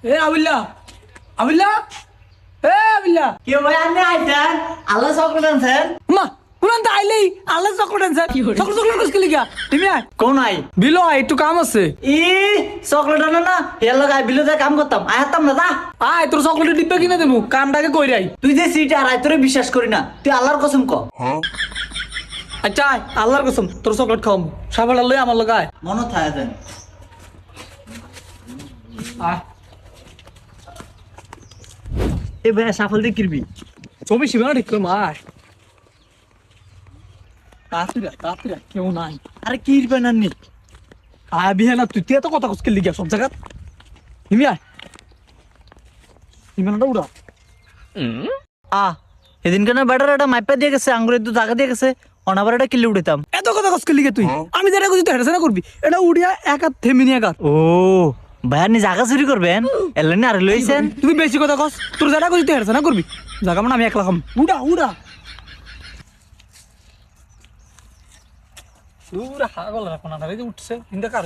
এ আবিল্লা আবিল্লা এ আবিল্লা কি ভাই আপনি আইছেন আল্লাহ চকলেট আনছেন মা কুলান তো আইলেই আল্লাহ চকলেট আনছে চকলেট চকলেট কইছ কি লিগা তুমি আয় কোন আই বিলো আয় একটু কাম আছে ই চকলেট আনা না এর লগে আই বিলুতে কাম করতাম আই হাতাম না দা আয় তোর চকলেটের ডিব্বা কিনে দেবো কামটাকে কই রাই তুই যে সিট আর আই তোরে বিশ্বাস করি না তুই আল্লাহর কসম ক আচ্ছা আয় আল্লাহর কসম তোর চকলেট খাওয়াম সাফাল লই আমার লগে আয় মনে থাকে দেন আয় এ ভাই সাফল দিয়ে কিরবি ছবি শিবানা ঠিক করে আয় তাড়াতাড়ি কেউ নাই আরে কিরবে না নি আয় বিহে না তুই এত কথা কসকে লিগা সব জায়গা হিমি আয় হিমানাটা উড়া এদিন কেন ব্যাটার এটা মাইপা দিয়ে গেছে আঙ্গুরের দুধ আগা দিয়ে গেছে অনাবার এটা কিলে উড়িতাম এত কথা কসকে লিগে তুই আমি যেটা কইছি তুই হেডাসা করবি এটা উড়িয়া এক হাত থেমিনি এক হাত ও ভাই আপনি জায়গা চুরি করবেন এলেন আর লইছেন তুই বেশি কথা কস তোর যেটা কইছি তুই হেডাসা করবি জায়গা মানে আমি একলা খাম উড়া উড়া উড়া হাগল রাখো না উঠছে হিন্দা কার